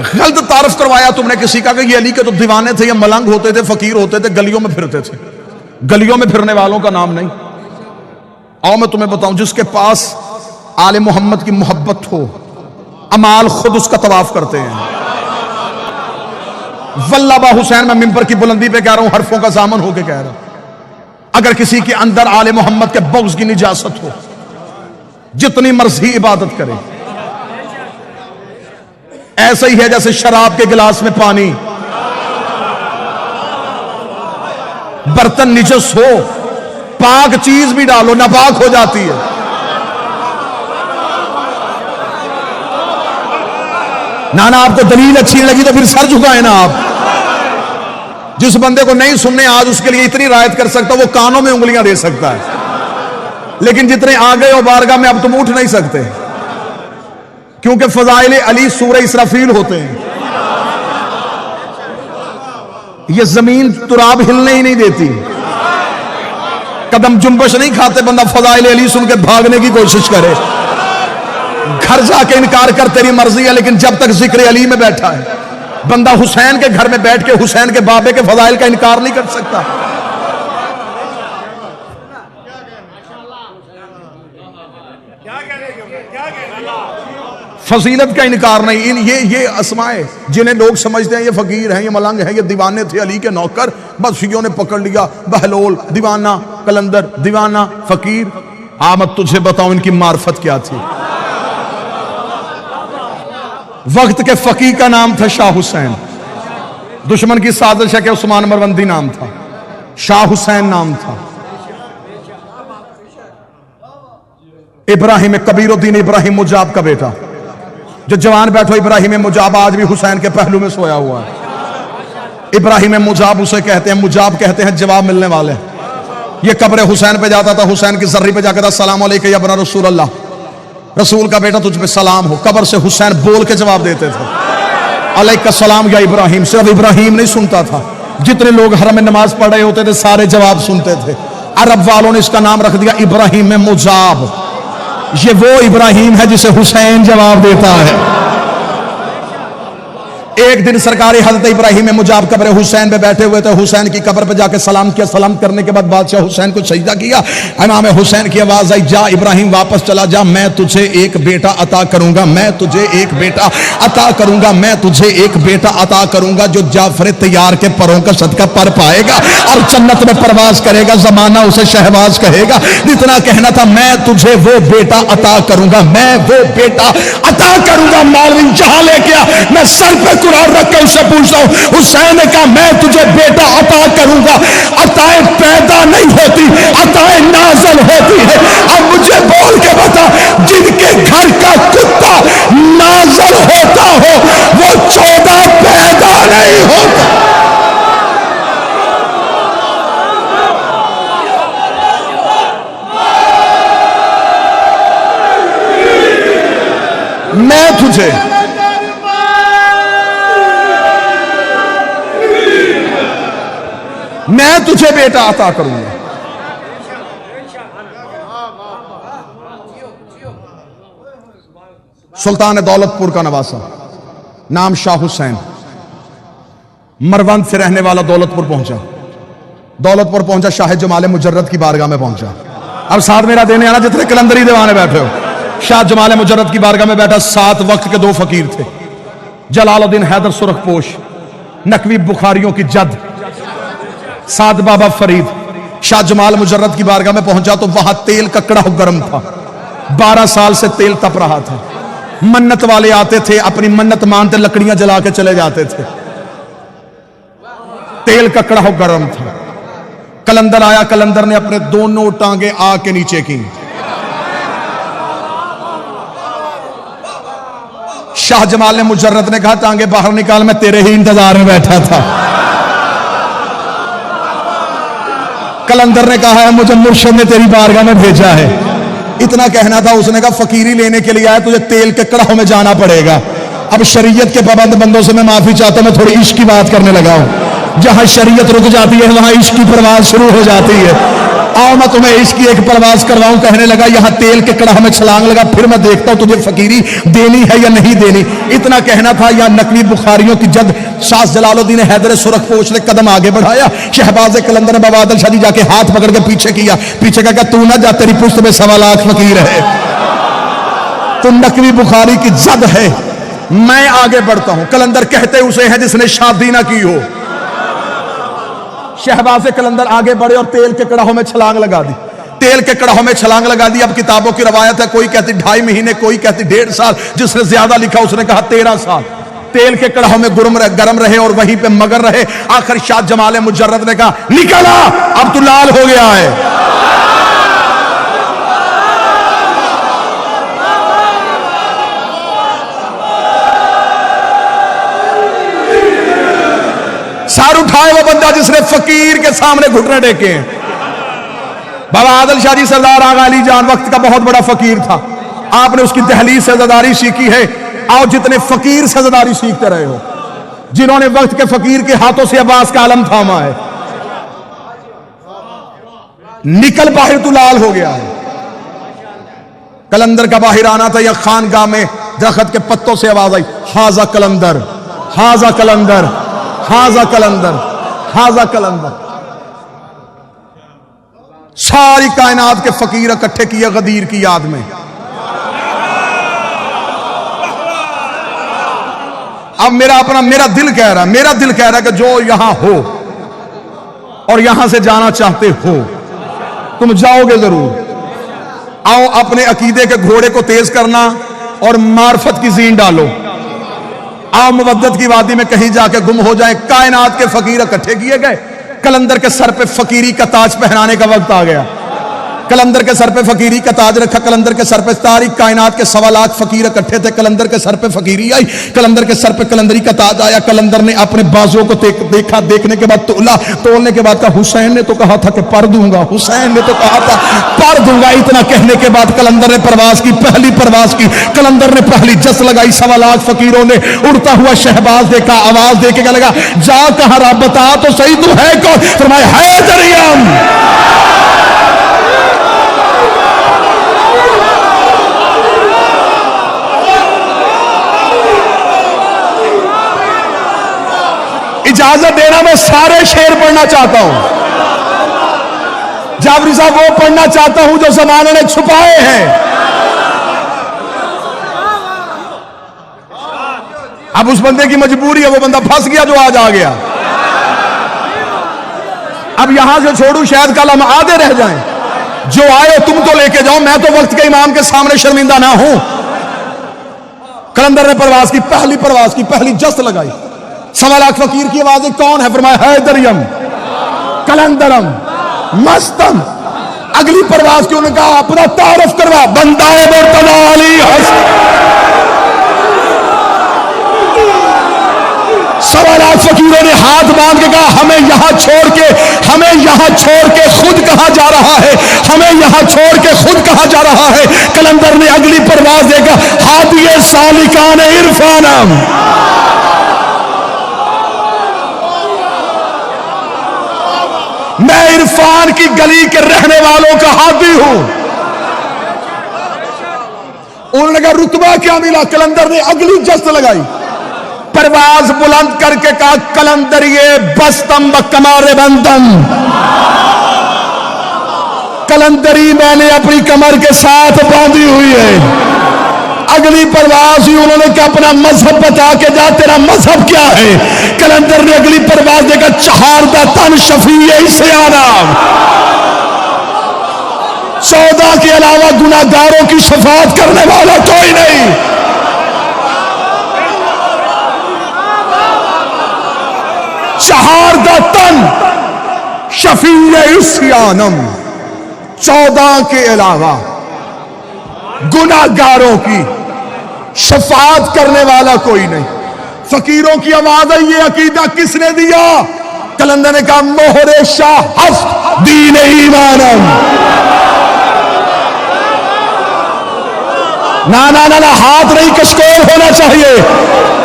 गलत तारफ करवाया तुमने किसी का कि ये अली के तो दीवाने थे, ये मलंग होते थे, फकीर होते थे, गलियों में फिरते थे। गलियों में फिरने वालों का नाम नहीं। आओ मैं तुम्हें बताऊं, जिसके पास आले मोहम्मद की मोहब्बत हो, अमाल खुद उसका तवाफ करते हैं। वल्लाबा हुसैन, मैं मिंबर की बुलंदी पे कह रहा हूं, हरफों का जामन होके कह रहा हूं, अगर किसी के अंदर आले मोहम्मद के बुग़्ज़ की निजासत हो, जितनी मर्जी इबादत करे। ऐसा ही है जैसे शराब के गिलास में पानी, बर्तन निजस हो, पाक चीज भी डालो नापाक हो जाती है। ना आपको दलील अच्छी लगी तो फिर सर झुकाए ना आप। जिस बंदे को नहीं सुनने, आज उसके लिए इतनी रायत कर सकता, वो कानों में उंगलियां दे सकता है, लेकिन जितने आ गए हो बारगाह में, अब तुम उठ नहीं सकते, क्योंकि फज़ाइल अली सूरह इसराफील होते हैं। ये जमीन तुराब हिलने ही नहीं देती, कदम जुम्बश नहीं खाते। बंदा फज़ाइल अली सुन के भागने की कोशिश करे, घर जाके इनकार कर, तेरी मर्जी है, लेकिन जब तक जिक्र अली में बैठा है, बंदा हुसैन के घर में बैठ के हुसैन के बाबे के फज़ाइल का इनकार नहीं कर सकता। फजीलत का इनकार नहीं। ये अस्माए जिन्हें लोग समझते हैं ये फकीर हैं, ये मलंग हैं, ये दीवाने थे अली के नौकर, बस शियों ने पकड़ लिया, बहलोल दीवाना, कलंदर दीवाना, फकीर। आमद तुझे बताऊं इनकी मार्फत क्या थी। वक्त के फकीर का नाम था शाह हुसैन। दुश्मन की साजिश है कि उस्मान मरवंदी नाम था, शाह हुसैन नाम था। इब्राहिम कबीरुद्दीन इब्राहिम मुजाब का बेटा, जो जवान बैठो इब्राहिम मुजाब आज भी हुसैन के पहलू में सोया हुआ है। इब्राहिम मुजाब उसे कहते हैं, मुजाब कहते हैं जवाब मिलने वाले। ये कब्र हुसैन पे जाता था, हुसैन की जर्री पे जाकर था, सलाम अलैका या बना रसूल अल्लाह, रसूल का बेटा तुझ पे सलाम हो। कब्र से हुसैन बोल के जवाब देते थे, अलैका सलाम या इब्राहिम। सिर्फ इब्राहिम नहीं सुनता था, जितने लोग हरम में नमाज पढ़ रहे होते थे सारे जवाब सुनते थे। अरब वालों ने इसका नाम रख दिया इब्राहिम मुजाब। ये वो इब्राहिम है जिसे हुसैन जवाब देता है। एक दिन सरकारी हजरत इब्राहिम मुजाब कब्र हुसैन पे बैठे हुए थे, हुसैन की कब्र पे जाके सलाम किया। सलाम करने के बाद बादशाह हुसैन को सजदा किया। इमाम हुसैन की आवाज आई, जा इब्राहिम वापस चला जा, मैं तुझे एक बेटा अता करूंगा, मैं तुझे एक बेटा अता करूंगा, मैं तुझे एक बेटा अता करूंगा जो जाफर तैयार के परों का सदका पर पाएगा और जन्नत में परवाज करेगा, जमाना उसे शहबाज कहेगा। इतना कहना था, मैं तुझे वो बेटा अता करूंगा, मैं वो बेटा अता करूंगा। मौलवी जहां लेके आ, मैं सर पे कुरान रख के उससे पूछता हूं, हुसैन ने कहा मैं तुझे बेटा अता करूंगा। अताएं पैदा नहीं होती, अताएं नाज़िल होती है। अब मुझे बोल के बता, जिनके घर का कुत्ता नाज़िल होता हो वो 14 पैदा नहीं होता। मैं तुझे बेटा अता करूंगा। सुल्तान दौलतपुर का नवासा, नाम शाह हुसैन, मरवंद से रहने वाला दौलतपुर पहुंचा। दौलतपुर पहुंचा, शाह जमाल मुजर्रद की बारगाह में पहुंचा। अब साथ मेरा देने आना जितने कलंदरी दीवाने बैठे हो। शाह जमाल मुजर्रद की बारगाह में बैठा। 7 वक्त के 2 फकीर थे, जलालुद्दीन हैदर सुरखपोश, नकवी बुखारियों की जद साद बाबा फरीद। शाह जमाल मुजर्रद की बारगाह में पहुंचा तो वहां तेल का कड़ाह गर्म था। 12 साल से तेल तप रहा था। मन्नत वाले आते थे, अपनी मन्नत मानते लकड़ियां जला के चले जाते थे। तेल का कड़ाह गर्म था। कलंदर आया, कलंदर ने अपने दोनों टांगे आग के नीचे की। शाह जमाल ने मुजर्रद ने कहा टांगे बाहर निकाल, मैं तेरे ही इंतजार में बैठा था। कलंदर ने कहा है मुझे मुर्शिद ने तेरी बारगाह में भेजा है। इतना कहना था, उसने कहा फकीरी लेने के लिए आया, तुझे तेल के कड़ाहों में जाना पड़ेगा। अब शरीयत के पाबंद बंदों से मैं माफी चाहता हूं, मैं थोड़ी इश्क की बात करने लगा हूं। जहां शरीयत रुक जाती है वहां इश्क की परवाज शुरू हो जाती है। आओ मैं तुम्हें इसकी एक परवाज करवाऊं। कहने लगा यहाँ तेल के कड़ाह में छलांग लगा, फिर मैं देखता हूं तुझे फकीरी देनी है या नहीं देनी। इतना कहना था, या नकली बुखारियों की जद शाह जलालुद्दीन हैदर सुरखपोश ने कदम आगे बढ़ाया। शहबाज कलंदर ने बाबा आदिल शाह जी जाके हाथ पकड़ के पीछे किया। पीछे का तू ना जा, तेरी पुश्त में 1.25 लाख फकीर है। तो नकली बुखारी की जद है, मैं आगे बढ़ता हूं। कलंदर कहते उसे है जिसने शादी ना की हो। शहबाज कलंदर आगे बढ़े और तेल के कड़ाहों में छलांग लगा दी। तेल के कड़ाहों में छलांग लगा दी। अब किताबों की रवायत है, कोई कहती 2.5 महीने, कोई कहती 1.5 साल। जिसने ज्यादा लिखा उसने कहा 13 साल तेल के कड़ाहों में गरम रहे और वहीं पे मगर रहे। आखिर शाह जमाल मुजर्रद ने कहा निकला, अब तू लाल हो गया है। सार उठाए वो बंदा जिसने फकीर के सामने घुटने टेके हैं। बाबा आदिल शाह जी सरदार आगा अली जान वक्त का बहुत बड़ा फकीर था। आपने उसकी दहलीज से ज़दारी सीखी है। आओ जितने फकीर से ज़दारी सीखते रहे हो, जिन्होंने वक्त के फकीर के हाथों से अब्बास का आलम थामा है, निकल बाहर तू लाल हो गया है। कलंदर का बाहर आना था, या खानगाह में दरख्त के पत्तों से आवाज आई, हाजा कलंदर, हाजा कलंदर, हाजा कलंदर, हाजा कलंदर। सारी कायनात के फकीर इकट्ठे किए गदीर की याद में। अब मेरा दिल कह रहा है कि जो यहां हो और यहां से जाना चाहते हो, तुम जाओगे जरूर। आओ अपने अकीदे के घोड़े को तेज करना और मार्फत की जीन डालो। आओ मुवद्दत की वादी में कहीं जाके गुम हो जाए। कायनात के फकीर इकट्ठे किए गए। कलंदर के सर पे फकीरी का ताज पहनाने का वक्त आ गया। कलंदर के सर पे फकीरी का ताज रखा। कलंदर के सर पे सारी कायनात के 1.25 लाख फकीर इकट्ठे थे। कलंदर के सर पे फकीरी आई। कलंदर के सर पे कलंदरी का ताज आया। कलंदर ने अपने बाजुओं को देखा। देखने के बाद तोला। तोलने के बाद कहा हुसैन ने तो कहा था कि पर दूंगा, हुसैन ने तो कहा था पर दूंगा। इतना कहने के बाद कलंदर ने परवाज की, पहली परवाज की। कलंदर ने पहली जस लगाई। 1.25 लाख फकीरों ने उड़ता हुआ शहबाज देखा। आवाज देके क्या लगा, जा कहा रहा, बता तो सही तू है कौन? फरमाया हैदरियम। इजाजत देना, मैं सारे शेर पढ़ना चाहता हूं। जाफरी साहब वो पढ़ना चाहता हूं जो जमाने ने छुपाए हैं। अब उस बंदे की मजबूरी है, वो बंदा फंस गया जो आज आ गया। अब यहां से छोड़ू, शायद कल हम आधे रह जाएं। जो आए तुम तो लेके जाओ, मैं तो वक्त के इमाम के सामने शर्मिंदा ना हूं। कलंदर ने परवाज की, पहली परवाज की, पहली जस्त लगाई। 1.25 लाख फकीर की आवाज, कौन है? फरमाया हैदरियम, कलंदरम, मस्तम। अगली परवाज की उन्होंने कहा अपना तारुफ करवा, बंदाए मुर्तजा अली हसन। 1.25 लाख फकीरों ने हाथ बांध के कहा हमें यहां छोड़ के खुद कहां जा रहा है, हमें यहां छोड़ के खुद कहां जा रहा है। कलंदर ने अगली परवाज देगा, हादिए सालिकान इरफानम। मैं इरफान की गली के रहने वालों का हादी हूं। उन्होंने कहा रुतबा क्या मिला? कलंदर ने अगली जस्त लगाई, परवाज बुलंद करके कहा कलंदर ये बस्तम कमारे बंदम। कलंदरी मैंने अपनी कमर के साथ बांधी हुई है। अगली परवाज ही उन्होंने क्या अपना मजहब बता के जा, तेरा मजहब क्या है? कलंदर ने अगली परवाज देखा, चहारदा तन शफी से आराम। 14 के अलावा गुनाहगारों की शफाअत करने वाला कोई नहीं। चहारदा तन शफी इस्यानम। 14 के अलावा गुनाहगारों की शफाअत करने वाला कोई नहीं। फकीरों की आवाज है, ये अकीदा किसने दिया? कलंदर ने कहा मोहरे शाह हफ्त दीन ईमानम। ना ना ना ना, हाथ नहीं, कशकोल होना चाहिए।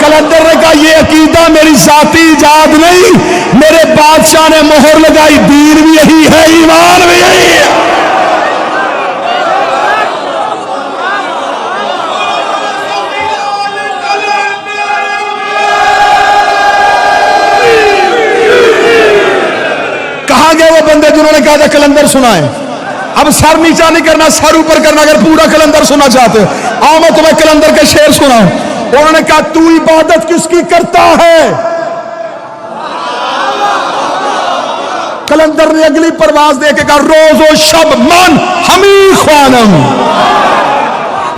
कलंदर ने कहा ये अकीदा मेरी जाती इजाद नहीं, मेरे बादशाह ने मोहर लगाई, दीन भी यही है, ईमान भी यही है। कहां गए वो बंदे जिन्होंने कहा था कलंदर सुनाए? अब सर नीचा नहीं करना, सर ऊपर करना। अगर पूरा कलंदर सुनना चाहते हो आओ मैं तुम्हें कलंदर के शेर सुनाऊं। उन्होंने कहा तू इबादत किसकी करता है? कलंदर ने अगली परवाज दे के कहा रोजो शब मन हमी ख्वानम,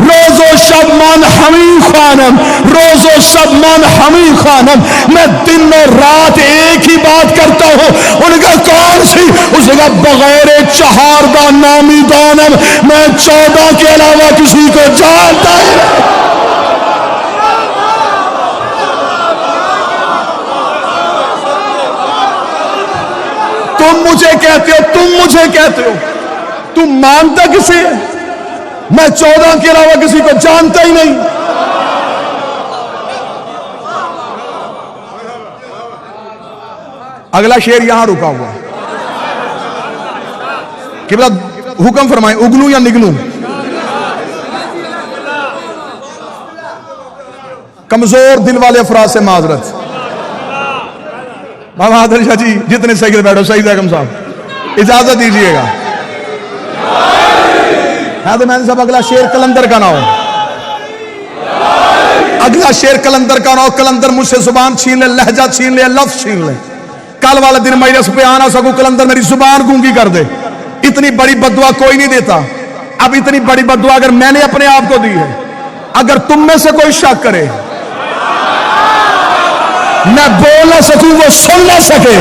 रोजो शब मन हमी ख्वानम, रोजो शब मन हमी ख्वानम। मैं दिन और रात एक ही बात करता हूं। उनका कौन सी? उसका बगैर चहारदा नामी दानम, मैं 14 के अलावा किसी को जानता ही नहीं। तुम मुझे कहते हो, तुम मुझे कहते हो, तुम मानता किसे है? मैं 14 के अलावा किसी को जानता ही नहीं। अगला शेर यहां रुका हुआ कि हुक्म फरमाए, उगलू या निगलू? कमजोर दिल वाले अफराद से माजरत। बाबा आदिल शाह जी जितने सही बैठो, सईद अहकम साहब इजाजत दीजिएगा। तो मैंने साहब अगला शेर कलंदर का ना हो, अगला शेर कलंदर का ना हो। कलंदर मुझसे जुबान छीन ले, लहजा छीन ले, लफ्ज छीन ले, कल वाला दिन मजलिस पे आ ना सकूं, कलंदर मेरी जुबान गूंगी कर दे। इतनी बड़ी बदुआ कोई नहीं देता। अब इतनी बड़ी बदुआ अगर मैंने अपने आप को दी है, अगर तुम में से कोई शक करे, मैं बोल ना सकूं, वो सुन ना सके,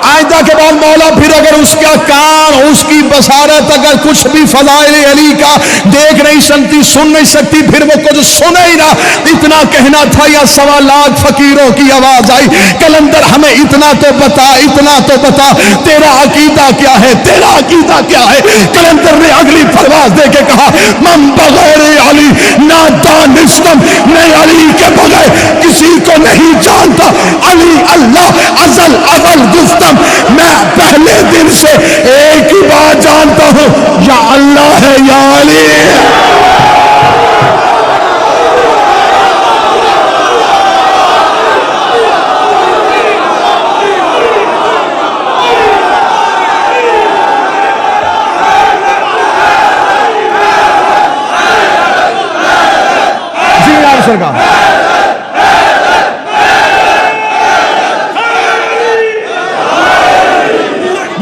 आइंदा के बाद मौला फिर अगर उसका कान, उसकी बसारत अगर कुछ भी फज़ाइल अली का देख नहीं सकती, सुन नहीं सकती, फिर वो कुछ सुने ही ना। इतना कहना था या 1.25 लाख फकीरों की आवाज आई, कलंदर हमें इतना तो बता, इतना तो बता, तेरा अकीदा क्या है, तेरा अकीदा क्या है? कलंदर ने अगली परवाज दे के कहा मम बगैर अली ना दानिस्तम, मैं अली के बगैर किसी को नहीं जानता। अली अल्लाह अजल अवल गुफ्तम, मैं पहले दिन से एक ही बात जानता हूं, या अल्लाह है या अली। जी आप सरकार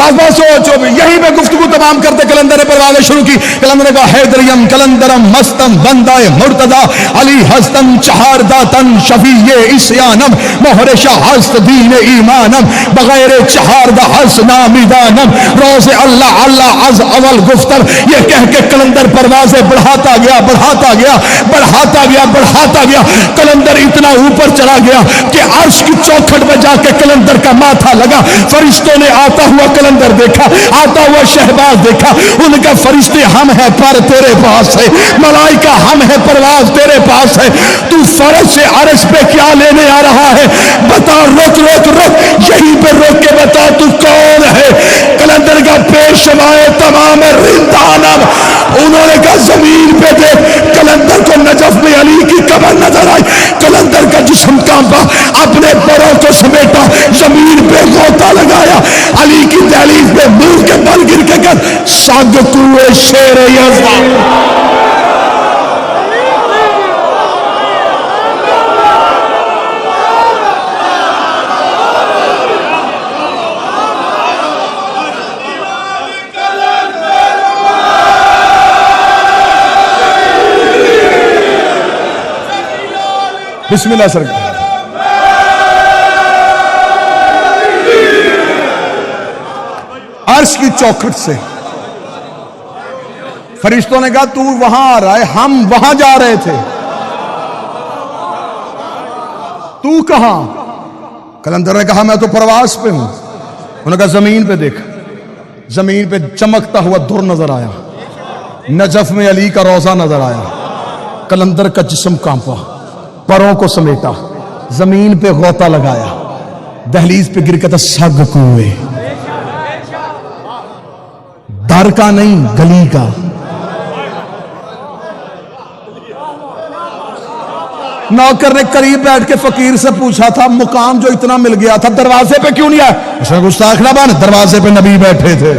बस सोचो भी, यही पे गुफ्तगू तमाम करते कलंदर ने परवाज़ें शुरू की। कलंदर ने कहा हैदरियम कलंदरम मस्तम बंदाए मुर्तदा अली हस्तम चहारदा तन शफीए इस्यानम मोहर शाह हस्त दीन ईमानम बगैर चहारदा हस नामिदानम रोज़े अल्लाह अल्लाह अज अवल गुफ्तर। ये कह के कलंदर परवाज़ें बढ़ाता गया, बढ़ाता गया, बढ़ाता गया, बढ़ाता गया। कलंदर इतना ऊपर चला गया कि अर्श की चौखट में जाके कलंदर का माथा लगा। फरिश्तों ने आता हुआ कलंदर देखा, आता हुआ शहबाज देखा। उनका फरिश्ते हम है पर तेरे पास है, मलाइका हम है परवाज तेरे पास है, तू फर्श से अर्श पे क्या लेने आ रहा है? बता, रुक रुक रुक, यहीं पे रोक के बता तू कौन है? कलंदर का पेशवाए तमाम रिंदानम, उन्होंने कहा जमीन पे देख। कलंदर को नजफ में अली की कब्र नजर आई। कलंदर का जिस्म कांपा, अपने बड़ों को समेटा, जमीन पे गोता लगाया, अली की दहलीज पे मुंह के बल गिर के कर साग कुए शेर यज़द। बिस्मिल्लाह सरकार। अर्श की चौखट से फरिश्तों ने कहा तू वहां आ रहा है, हम वहां जा रहे थे, तू कहां? कलंदर ने कहा मैं तो प्रवास पे हूं। उन्होंने कहा जमीन पे देख। जमीन पे चमकता हुआ धुर नजर आया। नजफ में अली का रोजा नजर आया, कलंदर का जिस्म कांपा, परों को समेटा, जमीन पे गोता लगाया, दहलीज पे गिर के था सग कुएं, दर का नहीं गली का। नौकर ने करीब बैठ के फकीर से पूछा था, मुकाम जो इतना मिल गया था दरवाजे पे क्यों नहीं आया? उसने गुस्ताख ना बन, दरवाजे पे नबी बैठे थे।